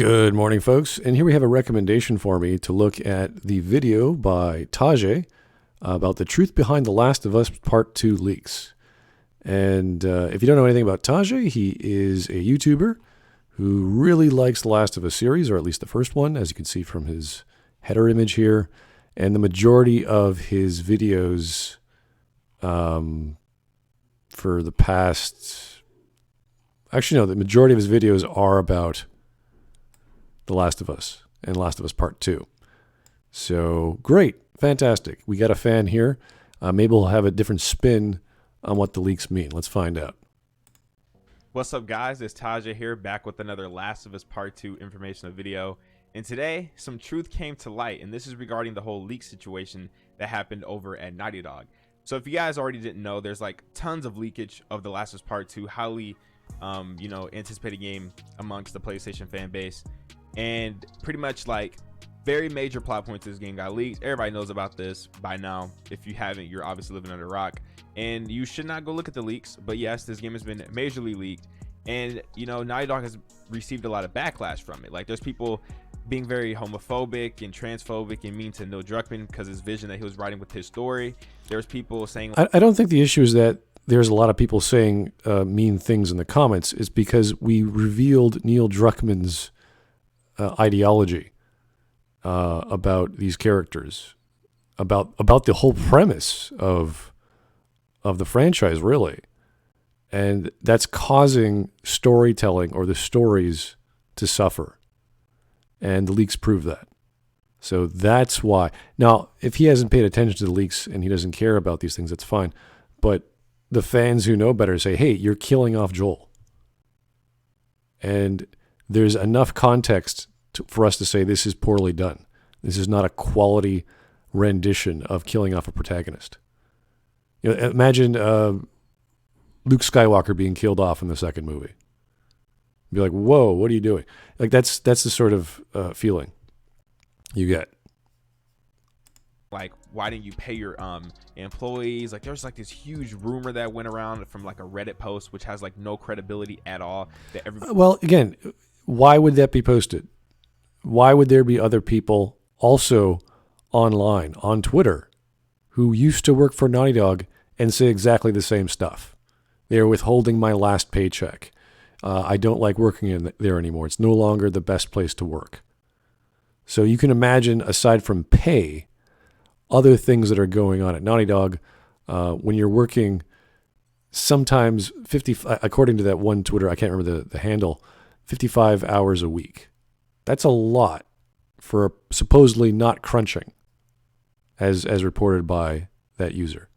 Good morning, folks. And here we have a recommendation for me to look at the video by Tajae about the truth behind The Last of Us Part 2 leaks. And if you don't know anything about Tajae, he is a YouTuber who really likes The Last of Us series, or at least the first one, as you can see from his header image here. And the majority of his videos for the past... Actually, no, the majority of his videos are about The Last of Us and Last of Us Part 2. So, great. Fantastic. We got a fan here. Maybe we'll have a different spin on what the leaks mean. Let's find out. What's up, guys? It's Tajae here, back with another Last of Us Part 2 informational video. And today, some truth came to light, and this is regarding the whole leak situation that happened over at Naughty Dog. So if you guys already didn't know, there's like tons of leakage of The Last of Us Part 2, highly anticipated game amongst the PlayStation fan base, and pretty much like very major plot points of this game got leaked. Everybody knows about this by now. If you haven't, you're obviously living under a rock, and you should not go look at the leaks. But yes, this game has been majorly leaked, and Naughty Dog has received a lot of backlash from it. Like, there's people being very homophobic and transphobic and mean to Neil Druckmann because his vision that he was writing with his story. There's people saying, I don't think the issue is that there's a lot of people saying mean things in the comments. It's because we revealed Neil Druckmann's ideology about these characters, about the whole premise of the franchise, really. And that's causing storytelling, or the stories, to suffer. And the leaks prove that. So that's why. Now, if he hasn't paid attention to the leaks and he doesn't care about these things, that's fine. But the fans who know better say, hey, you're killing off Joel. And there's enough context for us to say this is poorly done. This is not a quality rendition of killing off a protagonist. Imagine Luke Skywalker being killed off in the second movie. Be like, whoa, what are you doing? Like, that's the sort of feeling you get. like, why didn't you pay your employees? Like, there's like this huge rumor that went around from like a Reddit post, which has like no credibility at all. That everybody. Well, again, why would that be posted? Why would there be other people also online, on Twitter, who used to work for Naughty Dog and say exactly the same stuff? They're withholding my last paycheck. I don't like working in there anymore. It's no longer the best place to work. So you can imagine, aside from pay, other things that are going on at Naughty Dog when you're working sometimes 50, according to that one Twitter, I can't remember the handle, 55 hours a week. That's a lot for supposedly not crunching, as reported by that user.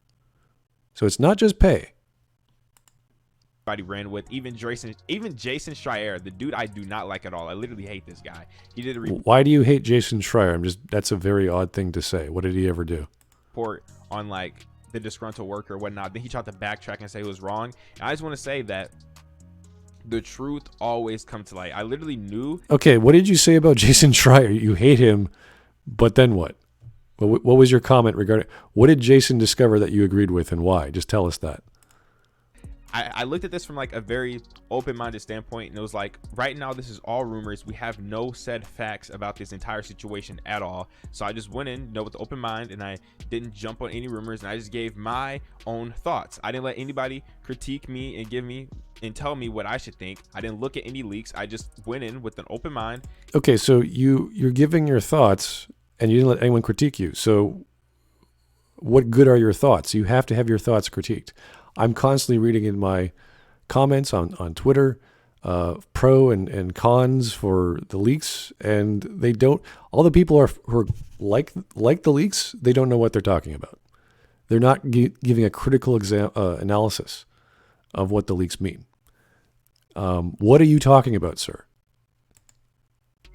So it's not just pay. Ran with even Jason Schreier, the dude I do not like at all. I literally hate this guy. He did a Why do you hate Jason Schreier? That's a very odd thing to say. What did he ever do? report on like the disgruntled worker or whatnot. Then he tried to backtrack and say he was wrong. And I just want to say that the truth always comes to light. I literally knew. Okay, what did you say about Jason Schreier? You hate him, but then what? What was your comment regarding? What did Jason discover that you agreed with, and why? Just tell us that. I looked at this from like a very open-minded standpoint, and it was like, right now this is all rumors. We have no said facts about this entire situation at all. So I just went in, with an open mind, and I didn't jump on any rumors, and I just gave my own thoughts. I didn't let anybody critique me and give me and tell me what I should think. I didn't look at any leaks. I just went in with an open mind. Okay, so you're giving your thoughts, and you didn't let anyone critique you. So what good are your thoughts? You have to have your thoughts critiqued. I'm constantly reading in my comments on Twitter, pro and cons for the leaks, and they don't. All the people who are like the leaks, they don't know what they're talking about. They're not giving a critical analysis of what the leaks mean. What are you talking about, sir?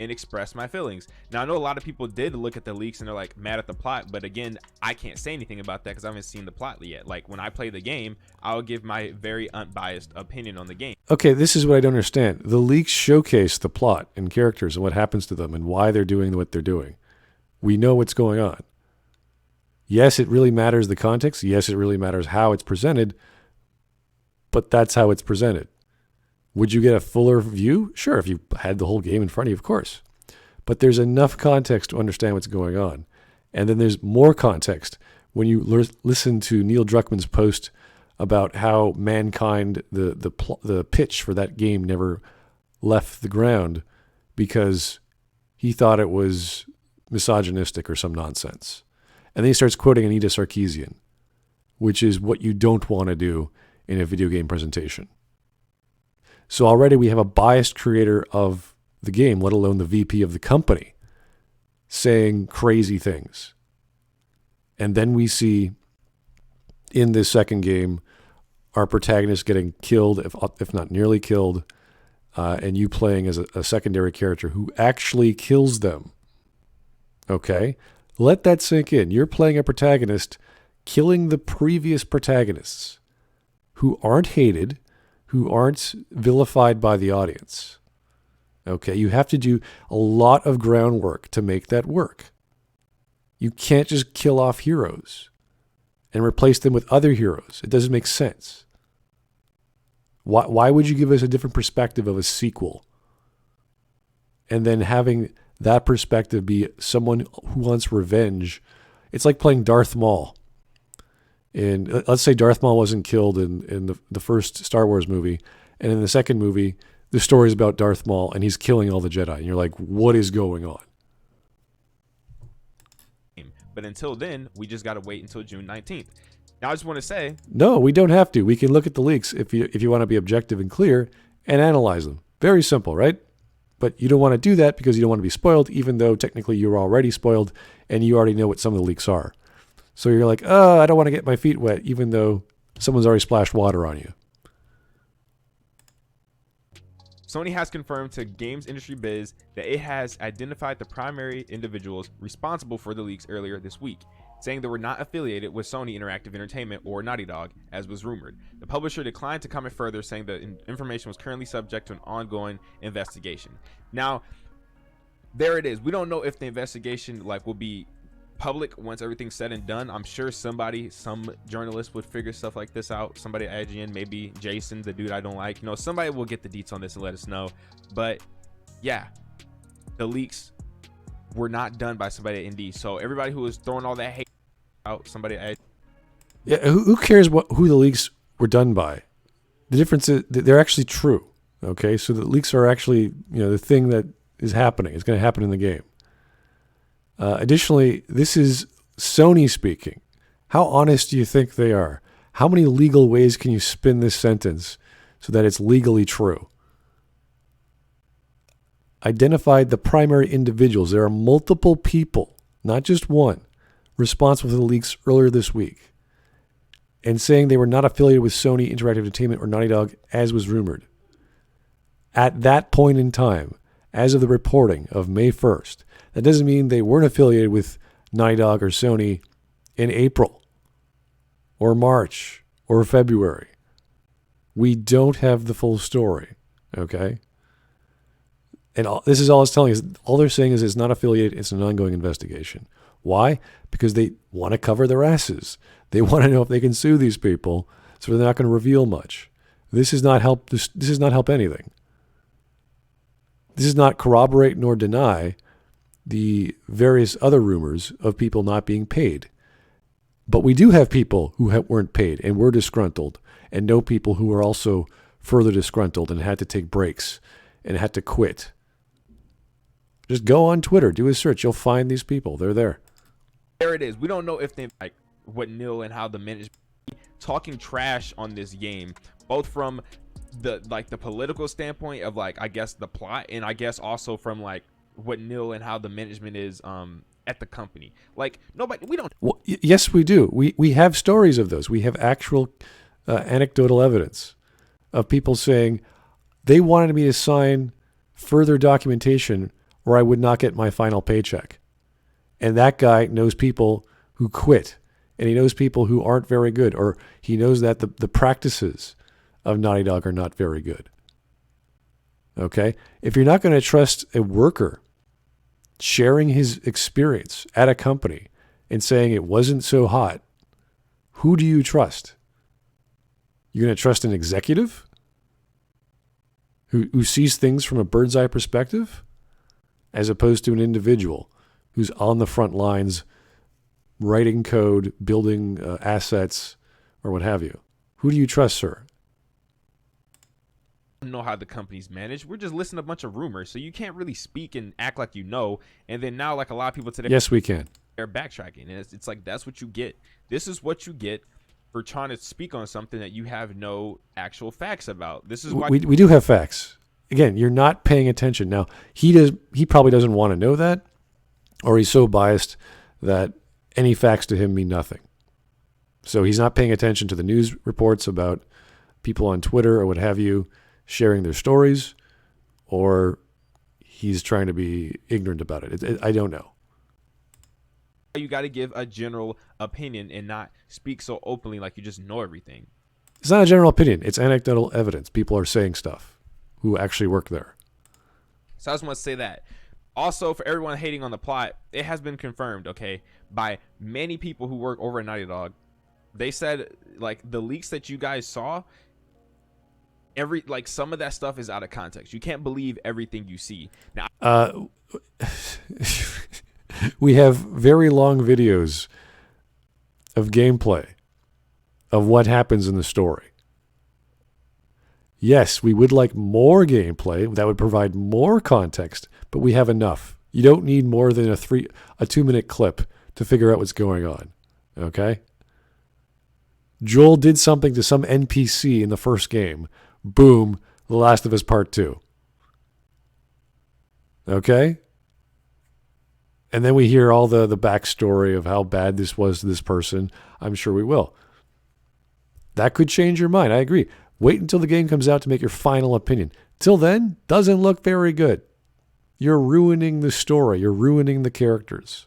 And express my feelings. Now, I know a lot of people did look at the leaks and they're like mad at the plot, but again, I can't say anything about that because I haven't seen the plot yet. Like, when I play the game, I'll give my very unbiased opinion on the game. Okay, this is what I don't understand. The leaks showcase the plot and characters and what happens to them and why they're doing what they're doing. We know what's going on. Yes, it really matters the context. Yes, it really matters how it's presented, but that's how it's presented. Would you get a fuller view? Sure, if you had the whole game in front of you, of course. But there's enough context to understand what's going on. And then there's more context when you listen to Neil Druckmann's post about how mankind, the pitch for that game never left the ground because he thought it was misogynistic or some nonsense. And then he starts quoting Anita Sarkeesian, which is what you don't want to do in a video game presentation. So already we have a biased creator of the game, let alone the VP of the company, saying crazy things. And then we see in this second game our protagonist getting killed, if not nearly killed, and you playing as a secondary character who actually kills them. Okay? Let that sink in. You're playing a protagonist killing the previous protagonists who aren't hated, who aren't vilified by the audience. Okay? You have to do a lot of groundwork to make that work. You can't just kill off heroes and replace them with other heroes. It doesn't make sense. Why would you give us a different perspective of a sequel? And then having that perspective be someone who wants revenge. It's like playing Darth Maul. And let's say Darth Maul wasn't killed in the first Star Wars movie. And in the second movie, the story is about Darth Maul and he's killing all the Jedi. And you're like, what is going on? But until then, we just got to wait until June 19th. Now, I just want to say... No, we don't have to. We can look at the leaks if you want to be objective and clear and analyze them. Very simple, right? But you don't want to do that because you don't want to be spoiled, even though technically you're already spoiled and you already know what some of the leaks are. So you're like, oh, I don't want to get my feet wet, even though someone's already splashed water on you. Sony has confirmed to Games Industry Biz that it has identified the primary individuals responsible for the leaks earlier this week, saying they were not affiliated with Sony Interactive Entertainment or Naughty Dog, as was rumored. The publisher declined to comment further, saying the information was currently subject to an ongoing investigation. Now, there it is. We don't know if the investigation will be public once everything's said and done. I'm sure some journalist would figure stuff like this out. Somebody at IGN, maybe Jason, the dude I don't like. Somebody will get the deets on this and let us know. But yeah, the leaks were not done by somebody at ND. So everybody who was throwing all that hate out, somebody at... Yeah, who cares who the leaks were done by? The difference is they're actually true. Okay, so the leaks are actually the thing that is happening. It's going to happen in the game. Additionally, this is Sony speaking. How honest do you think they are? How many legal ways can you spin this sentence so that it's legally true? Identified the primary individuals. There are multiple people, not just one, responsible for the leaks earlier this week, and saying they were not affiliated with Sony Interactive Entertainment or Naughty Dog, as was rumored. At that point in time, as of the reporting of May 1st, that doesn't mean they weren't affiliated with Naughty Dog or Sony in April or March or February. We don't have the full story, okay? And this is all it's telling us. All they're saying is it's not affiliated. It's an ongoing investigation. Why? Because they want to cover their asses. They want to know if they can sue these people, so they're not going to reveal much. This does not help. This does not help anything. This does not corroborate nor deny the various other rumors of people not being paid. But we do have people who weren't paid and were disgruntled, and know people who are also further disgruntled and had to take breaks and had to quit. Just go on Twitter, do a search. You'll find these people. They're there. There it is. We don't know if they what Neil and how the management talking trash on this game, both from the political standpoint of I guess the plot, and I guess also from what Neil and how the management is at the company. Nobody, we don't. Well, yes, we do. We have stories of those. We have actual anecdotal evidence of people saying they wanted me to sign further documentation or I would not get my final paycheck. And that guy knows people who quit, and he knows people who aren't very good, or he knows that the practices of Naughty Dog are not very good. Okay? If you're not going to trust a worker sharing his experience at a company and saying it wasn't so hot, who do you trust? You're going to trust an executive? who sees things from a bird's eye perspective, as opposed to an individual who's on the front lines, writing code, building assets, or what have you? Who do you trust, sir? Know how the company's managed. We're just listening to a bunch of rumors, so you can't really speak and act like you know. And then now, like a lot of people today, Yes, we can. they're backtracking, and it's like that's what you get. This is what you get for trying to speak on something that you have no actual facts about. This is why We do have facts. Again, you're not paying attention. Now, he probably doesn't want to know that, or he's so biased that any facts to him mean nothing. So he's not paying attention to the news reports about people on Twitter or what have you sharing their stories, or he's trying to be ignorant about it. I don't know. you got to give a general opinion and not speak so openly like you just know everything. It's not a general opinion. It's anecdotal evidence. People are saying stuff who actually work there. So I just want to say that. Also, for everyone hating on the plot, it has been confirmed, okay, by many people who work over at Naughty Dog. They said, like, the leaks that you guys saw, some of that stuff is out of context. You can't believe everything you see. Now, we have very long videos of gameplay of what happens in the story. Yes, we would like more gameplay that would provide more context, but we have enough. You don't need more than a 2-minute clip to figure out what's going on. Okay? Joel did something to some NPC in the first game. Boom, The Last of Us Part 2. Okay? And then we hear all the backstory of how bad this was to this person. I'm sure we will. That could change your mind. I agree. Wait until the game comes out to make your final opinion. Till then, doesn't look very good. You're ruining the story. You're ruining the characters.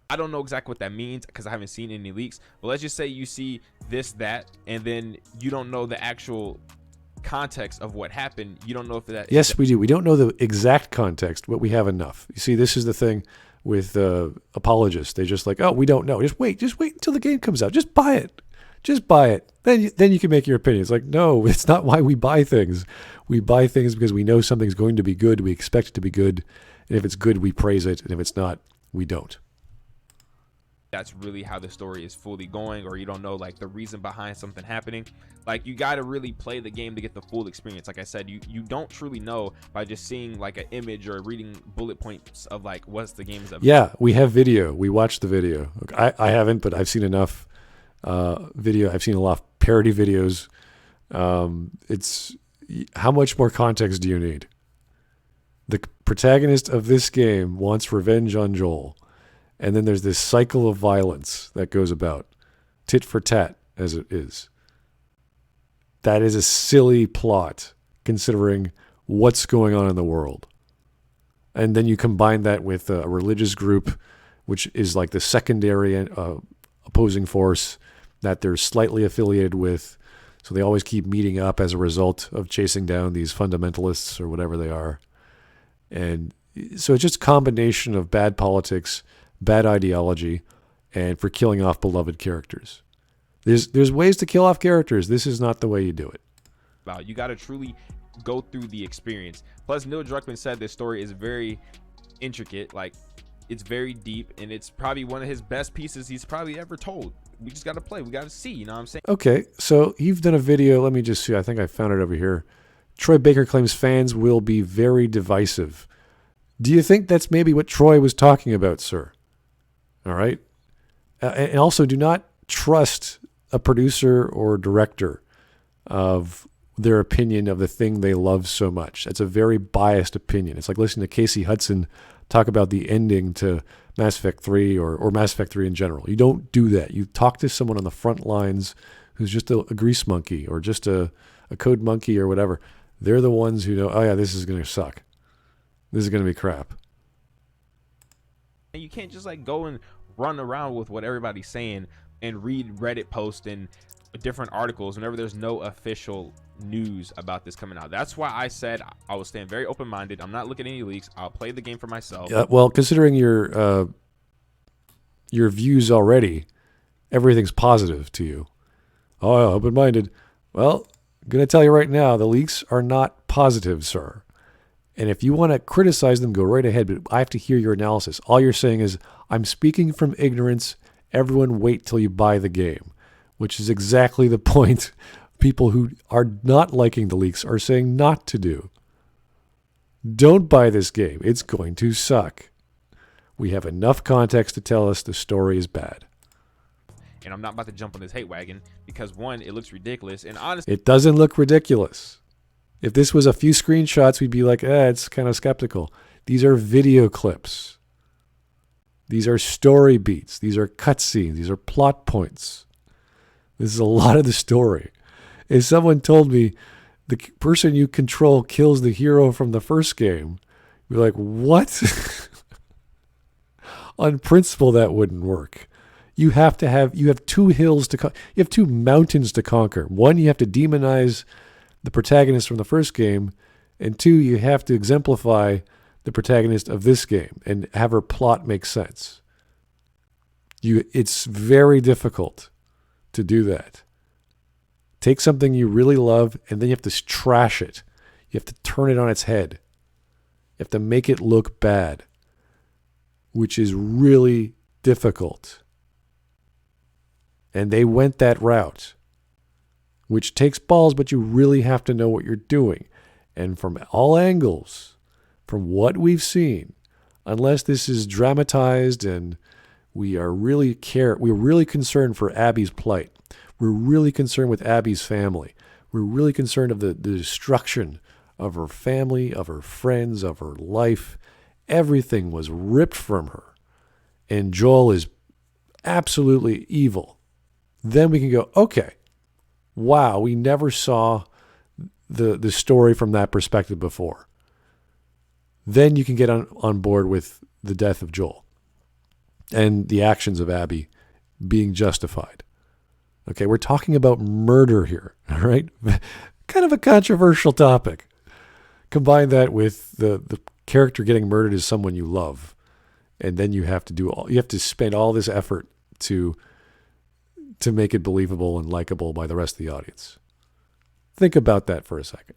I don't know exactly what that means because I haven't seen any leaks. But let's just say you see this, that, and then you don't know the actual context of what happened. You don't know if that... Yes, we do. We don't know the exact context, but we have enough. You see, this is the thing with apologists. They just like, oh, we don't know. Just wait until the game comes out. Just buy it. Just buy it. Then you can make your opinion. It's like, no, it's not why we buy things. We buy things because we know something's going to be good. We expect it to be good. And if it's good, we praise it. And if it's not, we don't. That's really how the story is fully going, or you don't know like the reason behind something happening. Like, you got to really play the game to get the full experience. Like I said, you don't truly know by just seeing like an image or reading bullet points of like what's the game is about. Yeah, we have video. We watched the video. I haven't, but I've seen enough video. I've seen a lot of parody videos. It's how much more context do you need? The protagonist of this game wants revenge on Joel. And then there's this cycle of violence that goes about, tit for tat, as it is. That is a silly plot, considering what's going on in the world. And then you combine that with a religious group, which is like the secondary opposing force that they're slightly affiliated with. So they always keep meeting up as a result of chasing down these fundamentalists or whatever they are. And so it's just a combination of bad politics, bad ideology, and for killing off beloved characters. There's ways to kill off characters. This is not the way you do it. You got to truly go through the experience. Plus, Neil Druckmann said this story is very intricate. Like, it's very deep, and it's probably one of his best pieces he's probably ever told. We just got to play. We got to see, you know what I'm saying? Okay, so you've done a video. Let me just see. I think I found it over here. Troy Baker claims fans will be very divisive. Do you think that's maybe what Troy was talking about, sir? All right. And also, do not trust a producer or director of their opinion of the thing they love so much. That's a very biased opinion. It's like listening to Casey Hudson talk about the ending to Mass Effect 3 or Mass Effect 3 in general. You don't do that. You talk to someone on the front lines who's just a grease monkey or just a code monkey or whatever. They're the ones who know, oh yeah, this is going to suck. This is going to be crap. And you can't just like go and run around with what everybody's saying and read Reddit posts and different articles whenever there's no official news about this coming out. That's why I said I will stand very open-minded. I'm not looking at any leaks. I'll play the game for myself. Well, considering your views already, everything's positive to you. Oh, open-minded. Well, I'm going to tell you right now, the leaks are not positive, sir. And if you want to criticize them, go right ahead, but I have to hear your analysis. All you're saying is, I'm speaking from ignorance. Everyone wait till you buy the game, which is exactly the point people who are not liking the leaks are saying not to do. Don't buy this game. It's going to suck. We have enough context to tell us the story is bad. And I'm not about to jump on this hate wagon because, one, it looks ridiculous. And honestly, It doesn't look ridiculous. If this was a few screenshots, we'd be like, it's kind of skeptical. These are video clips. These are story beats. These are cutscenes. These are plot points. This is a lot of the story. If someone told me the person you control kills the hero from the first game, you'd be like, what? On principle, that wouldn't work. You have two hills to, you have two mountains to conquer. One, you have to demonize the protagonist from the first game, and two, you have to exemplify the protagonist of this game and have her plot make sense. It's very difficult to do that. Take something you really love, and then you have to trash it. You have to turn it on its head. You have to make it look bad, which is really difficult. And they went that route, which takes balls, but you really have to know what you're doing. And from all angles, from what we've seen, unless this is dramatized and we're really concerned for Abby's plight. We're really concerned with Abby's family. We're really concerned of the destruction of her family, of her friends, of her life. Everything was ripped from her. And Joel is absolutely evil. Then we can go, okay, wow, we never saw the story from that perspective before. Then you can get on board with the death of Joel and the actions of Abby being justified. Okay, we're talking about murder here, all right? Kind of a controversial topic. Combine that with the character getting murdered as someone you love, and then you have to spend all this effort to make it believable and likable by the rest of the audience. Think about that for a second.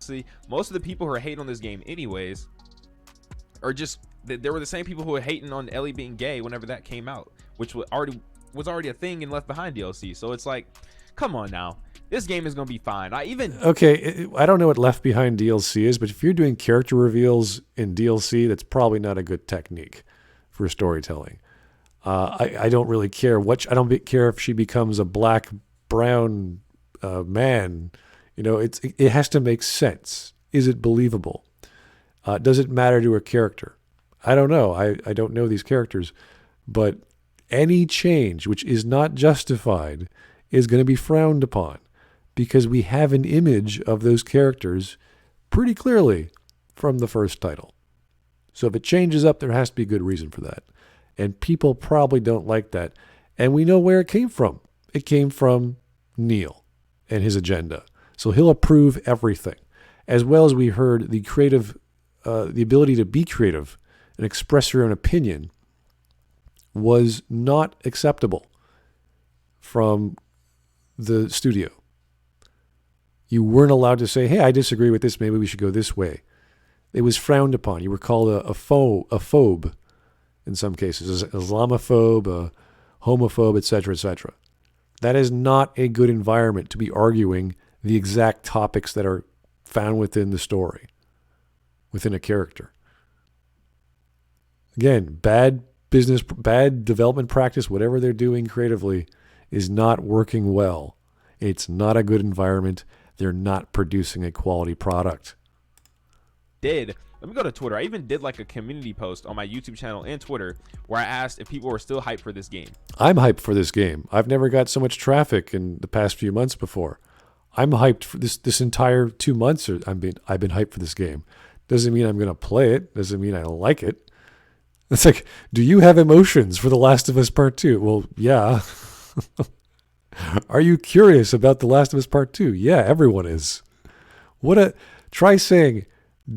see, most of the people who are hating on this game anyways are just, they were the same people who were hating on Ellie being gay whenever that came out, which was already a thing in Left Behind DLC. So it's like, come on now. This game is going to be fine. I don't know what Left Behind DLC is, but if you're doing character reveals in DLC, that's probably not a good technique for storytelling. I don't really care I don't care if she becomes a black, brown man. It has to make sense. Is it believable? Does it matter to a character? I don't know. I don't know these characters, but any change which is not justified is going to be frowned upon because we have an image of those characters pretty clearly from the first title. So if it changes up, there has to be a good reason for that. And people probably don't like that. And we know where it came from. It came from Neil and his agenda. So he'll approve everything. As well as we heard the ability to be creative and express your own opinion was not acceptable from the studio. You weren't allowed to say, hey, I disagree with this. Maybe we should go this way. It was frowned upon. You were called a phobe in some cases, an Islamophobe, a homophobe, etc., etc. That is not a good environment to be arguing the exact topics that are found within the story, within a character. Again, bad business, bad development practice, whatever they're doing creatively is not working well. It's not a good environment. They're not producing a quality product. Let me go to Twitter. I even did like a community post on my YouTube channel and Twitter where I asked if people were still hyped for this game. I'm hyped for this game. I've never got so much traffic in the past few months before. I'm hyped for this entire 2 months. I've been hyped for this game. Doesn't mean I'm going to play it. Doesn't mean I like it. It's like, do you have emotions for The Last of Us Part 2? Well, yeah. Are you curious about The Last of Us Part 2? Yeah, everyone is. Try saying,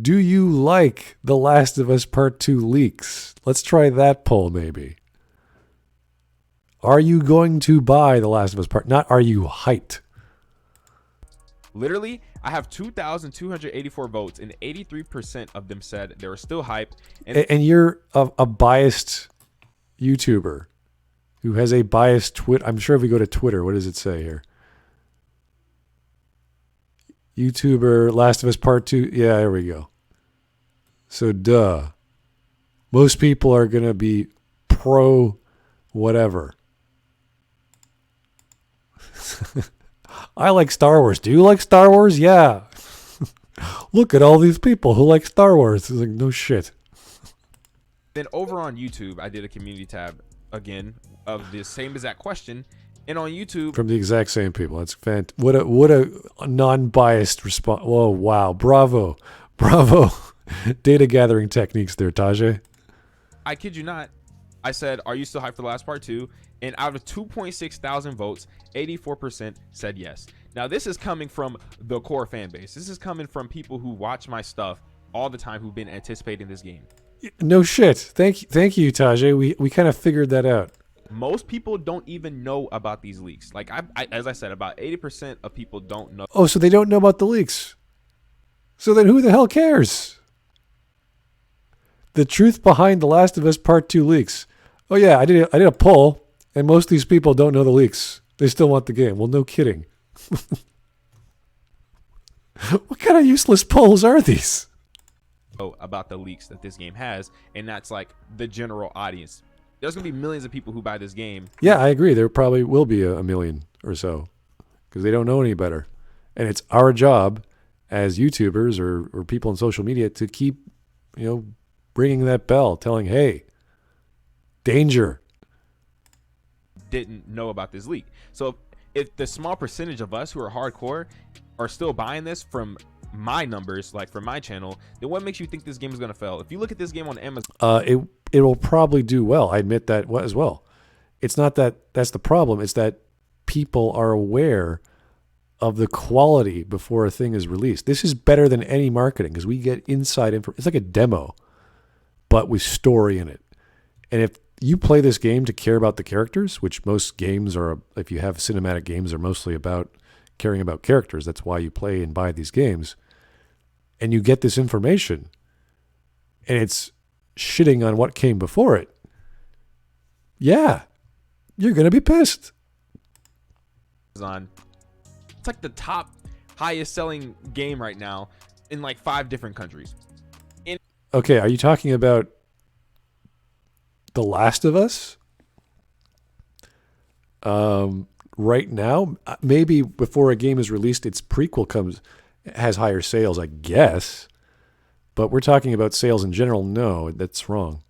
do you like The Last of Us Part 2 leaks? Let's try that poll maybe. Are you going to buy The Last of Us Part? Not are you hyped? Literally, I have 2,284 votes, and 83% of them said they were still hyped. And you're a biased YouTuber who has a biased Twitter. I'm sure if we go to Twitter, what does it say here? YouTuber Last of Us Part 2. Yeah, there we go. So, duh. Most people are going to be pro whatever. I like Star Wars. Do you like Star Wars? Yeah. Look at all these people who like Star Wars. It's like, no shit. Then over on YouTube, I did a community tab again of the same exact question. And on YouTube, from the exact same people. That's fantastic. What a non-biased response. Whoa, wow. Bravo. Data gathering techniques there, Tajae. I kid you not, I said, are you still hyped for the last part 2? And out of 2.6 thousand votes, 84% said yes. Now, this is coming from the core fan base. This is coming from people who watch my stuff all the time, who've been anticipating this game. No shit. Thank you, Tajae. We kind of figured that out. Most people don't even know about these leaks. Like, I as I said, about 80% of people don't know. Oh, so they don't know about the leaks. So then who the hell cares? The truth behind The Last of Us Part 2 leaks. Oh yeah, I did a poll, and most of these people don't know the leaks. They still want the game. Well, no kidding. What kind of useless polls are these? About the leaks that this game has, and that's like the general audience. There's gonna be millions of people who buy this game. Yeah, I agree. There probably will be a million or so because they don't know any better. And it's our job as YouTubers or people in social media to keep, ringing that bell, telling, hey, danger. Didn't know about this leak. So if the small percentage of us who are hardcore are still buying this from my numbers, like from my channel, then what makes you think this game is going to fail? If you look at this game on Amazon, it will probably do well. I admit that as well. It's not that that's the problem. It's that people are aware of the quality before a thing is released. This is better than any marketing because we get inside info. It's like a demo, but with story in it. And if you play this game to care about the characters, which most games are, if you have cinematic games, are mostly about caring about characters. That's why you play and buy these games. And you get this information, and it's shitting on what came before it. Yeah, you're going to be pissed. It's like the top highest selling game right now in like 5 different countries. Okay, are you talking about The Last of Us? Right now, maybe before a game is released, its prequel has higher sales, I guess. But we're talking about sales in general. No, that's wrong.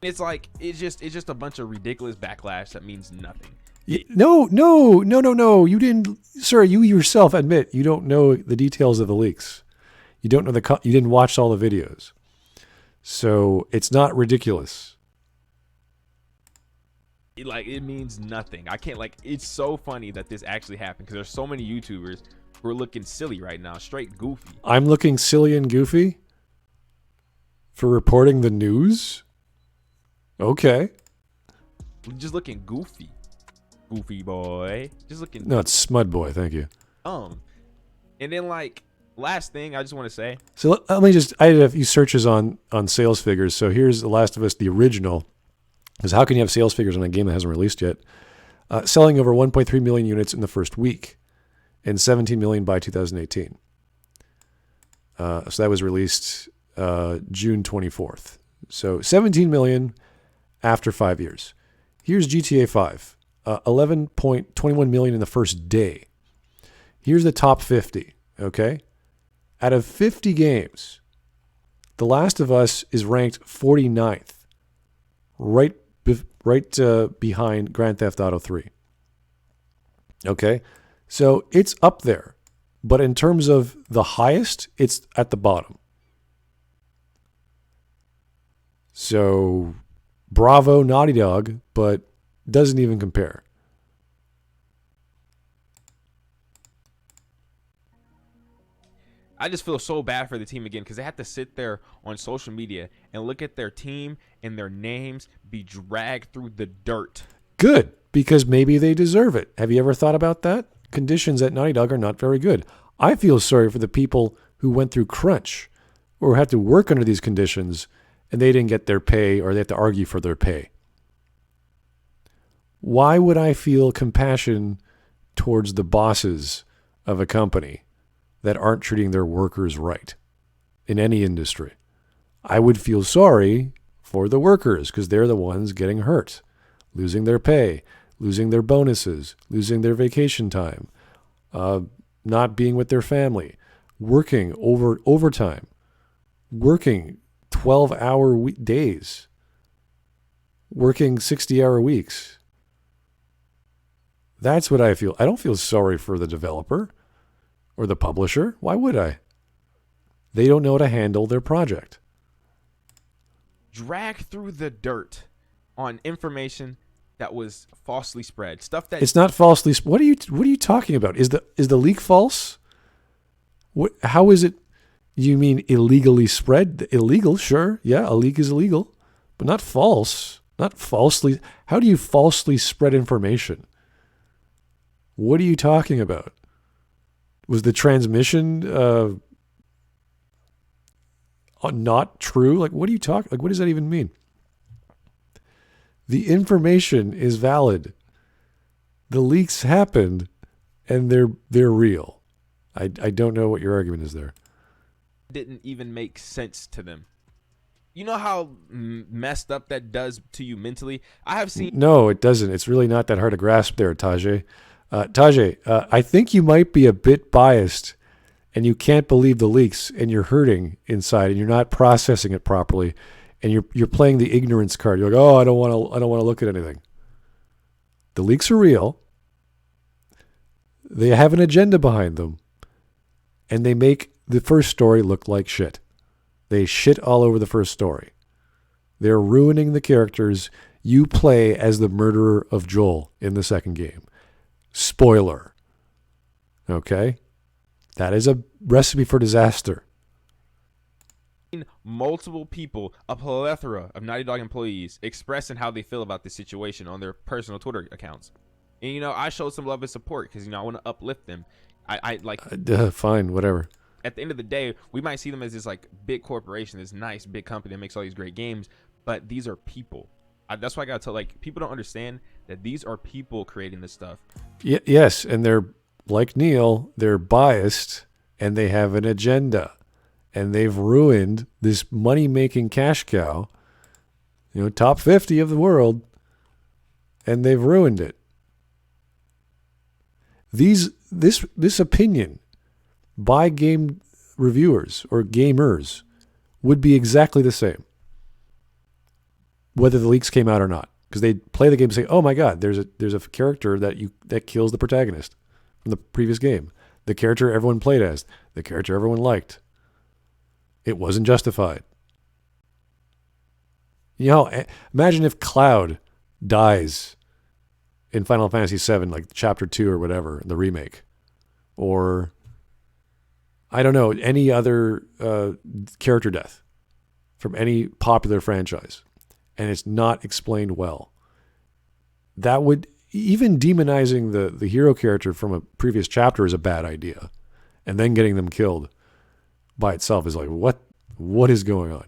It's like it's just a bunch of ridiculous backlash that means nothing. No. You didn't, sir. You yourself admit you don't know the details of the leaks. You don't know you didn't watch all the videos. So it's not ridiculous. It means nothing. I can't, it's so funny that this actually happened because there's so many YouTubers who are looking silly right now, straight goofy. I'm looking silly and goofy for reporting the news? Okay. Just looking goofy. Goofy boy. Just looking. No, it's Smud Boy. Thank you. And then last thing I just want to say. So let me I did a few searches on sales figures. So here's The Last of Us, the original. Because how can you have sales figures on a game that hasn't released yet? Selling over 1.3 million units in the first week and 17 million by 2018. So that was released June 24th. So 17 million after 5 years. Here's GTA 5. 11.21 million in the first day. Here's the top 50, okay? Out of 50 games, The Last of Us is ranked 49th, right behind Grand Theft Auto 3. Okay? So it's up there. But in terms of the highest, it's at the bottom. So bravo, Naughty Dog, but doesn't even compare. I just feel so bad for the team again because they have to sit there on social media and look at their team and their names be dragged through the dirt. Good, because maybe they deserve it. Have you ever thought about that? Conditions at Naughty Dog are not very good. I feel sorry for the people who went through crunch or had to work under these conditions and they didn't get their pay or they had to argue for their pay. Why would I feel compassion towards the bosses of a company that aren't treating their workers right in any industry? I would feel sorry for the workers because they're the ones getting hurt, losing their pay, losing their bonuses, losing their vacation time, not being with their family, working overtime, working 12-hour days, working 60-hour weeks. That's what I feel. I don't feel sorry for the developer or the publisher. Why would I? They don't know how to handle their project. Drag through the dirt on information that was falsely spread. Stuff that It's not falsely. What are you talking about? Is the leak false? What? How is it? You mean illegally spread? Illegal, sure. Yeah, a leak is illegal, but not false. Not falsely. How do you falsely spread information? What are you talking about? Was the transmission not true? Like, what are you talking? Like, what does that even mean? The information is valid. The leaks happened, and they're real. I don't know what your argument is there. didn't even make sense to them. You know how messed up that does to you mentally? I have seen... No, it doesn't. It's really not that hard to grasp there, Tajae. Tajae, I think you might be a bit biased and you can't believe the leaks and you're hurting inside and you're not processing it properly and you're playing the ignorance card. You're like, oh, I don't want to look at anything. The leaks are real. They have an agenda behind them and they make the first story look like shit. They shit all over the first story. They're ruining the characters. You play as the murderer of Joel in the second game. Spoiler. Okay? That is a recipe for disaster. Multiple people, a plethora of Naughty Dog employees expressing how they feel about this situation on their personal Twitter accounts. And, you know, I showed some love and support because, you know, I want to uplift them. I like... Fine, whatever. At the end of the day, we might see them as this, like, big corporation, this nice big company that makes all these great games, but these are people. That's why I gotta tell, like, people don't understand that these are people creating this stuff. Yes, and they're like Neil, they're biased and they have an agenda, and they've ruined this money-making cash cow, you know, top 50 of the world, and they've ruined it. This opinion by game reviewers or gamers would be exactly the same, whether the leaks came out or not, because they play the game and say, "Oh my God, there's a character that kills the protagonist from the previous game, the character everyone played as, the character everyone liked. It wasn't justified." You know, imagine if Cloud dies in Final Fantasy VII, like Chapter 2 or whatever, the remake, or I don't know, any other character death from any popular franchise, and it's not explained well. That would, even demonizing the hero character from a previous chapter is a bad idea, and then getting them killed by itself is like, what is going on?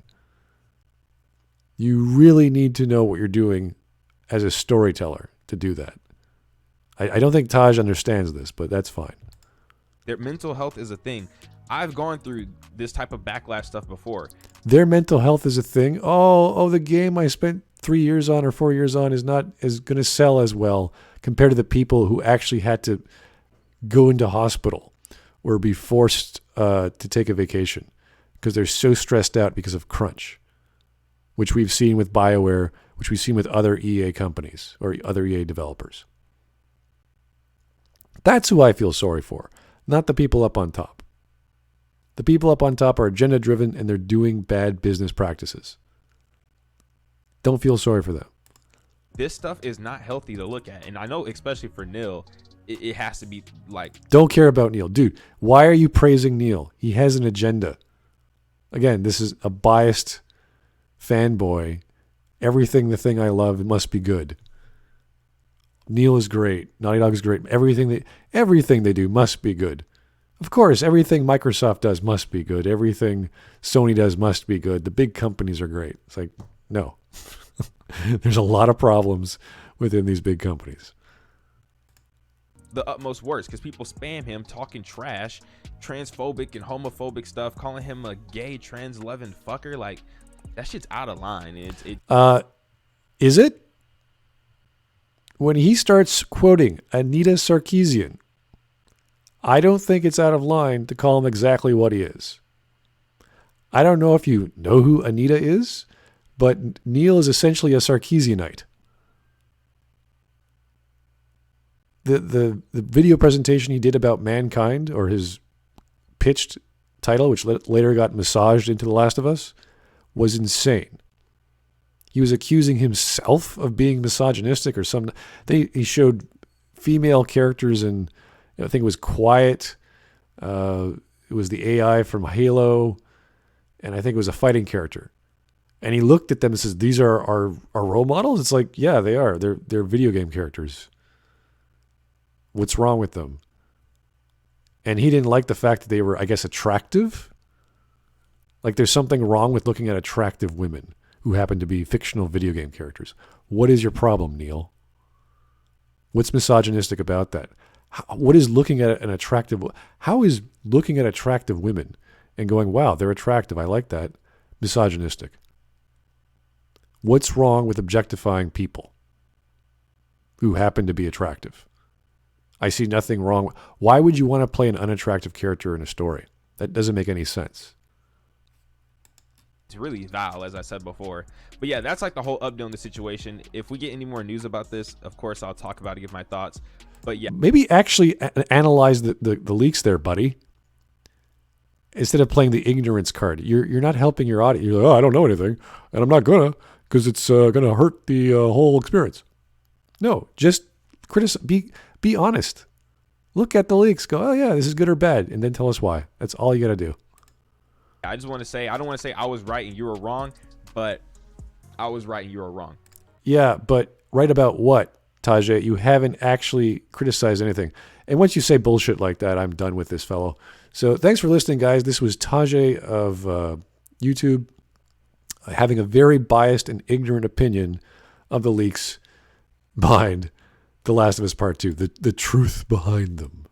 You really need to know what you're doing as a storyteller to do that. I don't think Taj understands this, but that's fine. Their mental health is a thing. I've gone through this type of backlash stuff before. Their mental health is a thing. Oh, the game I spent 3 years on or 4 years on is not going to sell as well compared to the people who actually had to go into hospital or be forced to take a vacation because they're so stressed out because of crunch, which we've seen with BioWare, which we've seen with other EA companies or other EA developers. That's who I feel sorry for, not the people up on top. The people up on top are agenda-driven and they're doing bad business practices. Don't feel sorry for them. This stuff is not healthy to look at. And I know, especially for Neil, it has to be like... Don't care about Neil. Dude, why are you praising Neil? He has an agenda. Again, this is a biased fanboy. Everything the thing I love must be good. Neil is great. Naughty Dog is great. Everything they do must be good. Of course, everything Microsoft does must be good. Everything Sony does must be good. The big companies are great. It's like, no. There's a lot of problems within these big companies. The utmost worst, because people spam him talking trash, transphobic and homophobic stuff, calling him a gay trans-loving fucker. Like, that shit's out of line. Is it? When he starts quoting Anita Sarkeesian, I don't think it's out of line to call him exactly what he is. I don't know if you know who Anita is, but Neil is essentially a Sarkeesianite. The video presentation he did about Mankind, or his pitched title, which later got massaged into The Last of Us, was insane. He was accusing himself of being misogynistic or something. He showed female characters in, I think it was Quiet. It was the AI from Halo. And I think it was a fighting character. And he looked at them and says, these are our role models? It's like, yeah, they are. They're video game characters. What's wrong with them? And he didn't like the fact that they were, I guess, attractive. Like there's something wrong with looking at attractive women who happen to be fictional video game characters. What is your problem, Neil? What's misogynistic about that? What is looking at an attractive... How is looking at attractive women and going, wow, they're attractive, I like that, misogynistic? What's wrong with objectifying people who happen to be attractive? I see nothing wrong. Why would you want to play an unattractive character in a story? That doesn't make any sense. It's really vile, as I said before. But yeah, that's like the whole update on the situation. If we get any more news about this, of course, I'll talk about it, give my thoughts. But yeah. Maybe actually analyze the leaks there, buddy. Instead of playing the ignorance card. You're not helping your audience. You're like, oh, I don't know anything, and I'm not gonna, because it's gonna hurt the whole experience. No, just be honest. Look at the leaks. Go, oh yeah, this is good or bad, and then tell us why. That's all you got to do. I just want to say, I don't want to say I was right and you were wrong, but I was right and you were wrong. Yeah, but right about what, Tajae? You haven't actually criticized anything. And once you say bullshit like that, I'm done with this fellow. So thanks for listening, guys. This was Tajae of YouTube, having a very biased and ignorant opinion of the leaks behind The Last of Us Part 2, the truth behind them.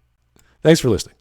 Thanks for listening.